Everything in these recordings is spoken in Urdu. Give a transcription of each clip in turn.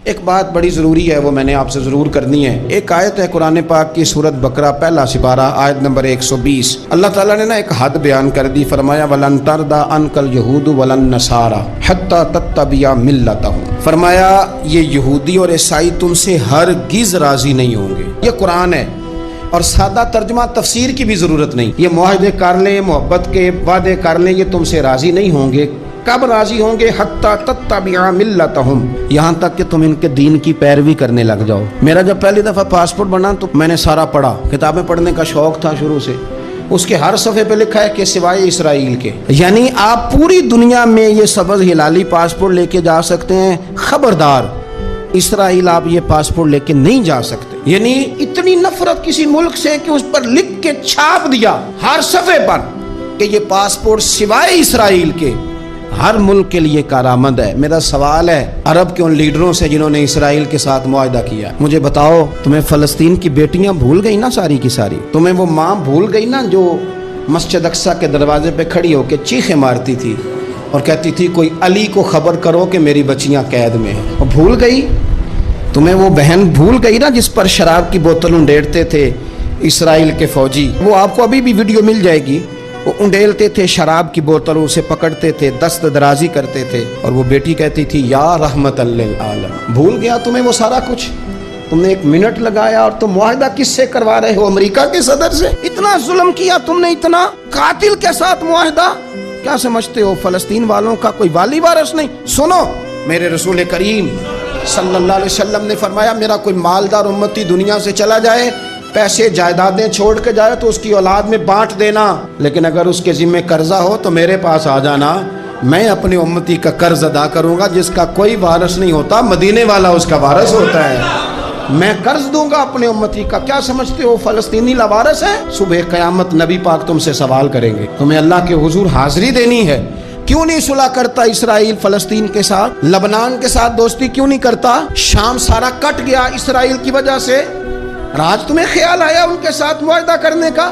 ایک بات بڑی ضروری ہے، وہ میں نے آپ سے ضرور کرنی ہے۔ ایک آیت ہے قرآن پاک کی سورۃ بقرہ پہلا سپارہ آیت نمبر 120۔ اللہ تعالیٰ نے ایک حد بیان کر دی، فرمایا وَلَن تَرْضَىٰ عَنْكَ الْيَهُودُ وَلَا النَّصَارَىٰ حَتَّىٰ تَتَّبِعَ مِلَّتَهُمْ۔ فرمایا یہ یہودی اور عیسائی تم سے ہرگز راضی نہیں ہوں گے۔ یہ قرآن ہے اور سادہ ترجمہ تفسیر کی بھی ضرورت نہیں۔ یہ معاہدے کر لیں، محبت کے وعدے کر لیں، یہ تم سے راضی نہیں ہوں گے۔ کب راضی ہوں گے؟ حتیٰ تتبع ملتہم، یہاں تک کہ تم ان کے دین کی پیروی کرنے لگ جاؤ۔ میرا جب پہلی دفعہ پاسپورٹ بنا تو میں نے سارا پڑھا، کتابیں پڑھنے کا شوق تھا شروع سے۔ اس کے ہر صفحے پہ لکھا ہے کہ سوائے اسرائیل کے، یعنی آپ پوری دنیا میں یہ سبز ہلالی پاسپورٹ لے کے جا سکتے ہیں، خبردار اسرائیل آپ یہ پاسپورٹ لے کے نہیں جا سکتے۔ یعنی اتنی نفرت کسی ملک سے کہ اس پر لکھ کے چھاپ دیا ہر صفحے پر کہ یہ پاسپورٹ سوائے اسرائیل کے ہر ملک کے لیے کارآمد ہے۔ میرا سوال ہے عرب کے ان لیڈروں سے جنہوں نے اسرائیل کے ساتھ معاہدہ کیا، مجھے بتاؤ تمہیں فلسطین کی بیٹیاں بھول گئی نا ساری کی ساری؟ تمہیں وہ ماں بھول گئی نا جو مسجد اقصیٰ کے دروازے پہ کھڑی ہو کے چیخیں مارتی تھی اور کہتی تھی کوئی علی کو خبر کرو کہ میری بچیاں قید میں ہیں؟ اور بھول گئی؟ تمہیں وہ بہن بھول گئی نا جس پر شراب کی بوتل انڈیڑتے تھے اسرائیل کے فوجی؟ وہ آپ کو ابھی بھی ویڈیو مل جائے گی۔ وہ انڈیلتے تھے شراب کی بوتل، اسے پکڑتے تھے، دست درازی کرتے تھے، اور وہ بیٹی کہتی تھی یا رحمت للعالم۔ بھول گیا تمہیں وہ سارا کچھ؟ تم نے ایک منٹ لگایا اور تم معاہدہ کس سے کروا رہے ہو؟ امریکہ کے صدر سے؟ اتنا ظلم کیا تم نے، اتنا قاتل کے ساتھ معاہدہ؟ کیا سمجھتے ہو فلسطین والوں کا کوئی والی وارث نہیں؟ سنو، میرے رسول کریم صلی اللہ علیہ وسلم نے فرمایا میرا کوئی مالدار امتی دنیا سے چلا جائے، پیسے جائیدادیں چھوڑ کے جائے تو اس کی اولاد میں بانٹ دینا، لیکن اگر اس کے ذمہ قرضہ ہو تو میرے پاس آ جانا، میں اپنے امتی کا قرض ادا کروں گا۔ جس کا کوئی وارث نہیں ہوتا مدینے والا اس کا وارث ہوتا ہے، میں قرض دوں گا اپنے امتی کا۔ کیا سمجھتے ہو فلسطینی لاوارث ہے؟ صبح قیامت نبی پاک تم سے سوال کریں گے، تمہیں اللہ کے حضور حاضری دینی ہے۔ کیوں نہیں صلح کرتا اسرائیل فلسطین کے ساتھ؟ لبنان کے ساتھ دوستی کیوں نہیں کرتا؟ شام سارا کٹ گیا اسرائیل کی وجہ سے، آج تمہیں خیال آیا ان کے ساتھ معاہدہ کرنے کا؟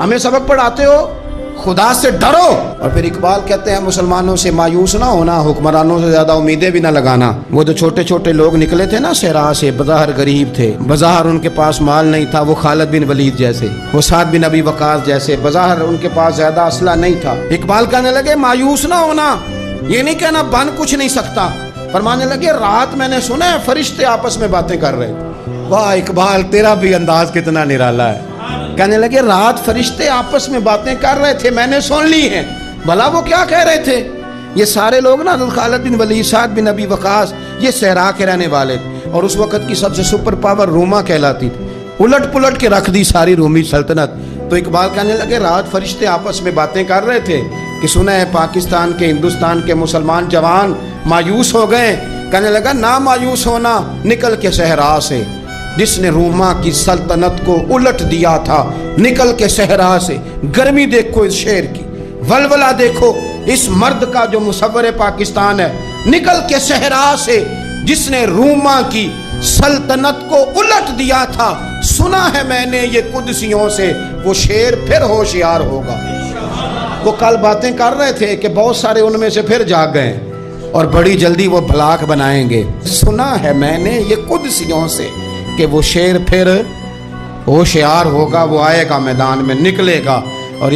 ہمیں سبق پڑھاتے ہو خدا سے ڈرو۔ اور پھر اقبال کہتے ہیں مسلمانوں سے مایوس نہ ہونا، حکمرانوں سے زیادہ امیدیں بھی نہ لگانا۔ وہ جو چھوٹے چھوٹے لوگ نکلے تھے نا صحرا سے، بظاہر غریب تھے، بظاہر ان کے پاس مال نہیں تھا، وہ خالد بن ولید جیسے، وہ سعد بن ابی وقاص جیسے، بظاہر ان کے پاس زیادہ اسلحہ نہیں تھا۔ اقبال کہنے لگے مایوس نہ ہونا، یہ نہیں کہنا بن کچھ نہیں سکتا۔ فرمانے لگے رات میں نے سنا ہے فرشتے آپس میں باتیں کر رہے تھے۔ واہ اقبال تیرا بھی انداز کتنا نرالا ہے۔ کہنے لگے رات فرشتے آپس میں باتیں کر رہے تھے، میں نے سن لی ہیں۔ بھلا وہ کیا کہہ رہے تھے؟ یہ سارے لوگ نا خالد بن ولید، سعد بن ابی وقاص، یہ صحرا کے رہنے والے تھے، اور اس وقت کی سب سے سپر پاور روما کہلاتی تھی۔ الٹ پلٹ کے رکھ دی ساری رومی سلطنت۔ تو اقبال کہنے لگے رات فرشتے آپس میں باتیں کر رہے تھے کہ سنا ہے پاکستان کے، ہندوستان کے مسلمان جوان مایوس ہو گئے۔ کہنے لگا نہ مایوس ہونا، نکل کے صحرا سے، جس نے روما کی سلطنت کو الٹ دیا تھا، نکل کے صحرا سے۔ گرمی دیکھو اس شعر کی، ولولہ دیکھو اس مرد کا جو مصور پاکستان ہے، نکل کے صحرا سے جس نے روما کی سلطنت کو الٹ دیا تھا۔ سنا ہے میں نے یہ قدسیوں سے، وہ شعر پھر ہوشیار ہوگا۔ وہ کل باتیں کر رہے تھے کہ بہت سارے ان میں سے پھر جاگ گئے اور بڑی جلدی وہ بلاک بنائیں گے۔ سنا ہے میں نے یہ قدسیوں سے کہ وہ شعر پھر ہوشیار ہوگا، وہ آئے گا میدان میں، نکلے گا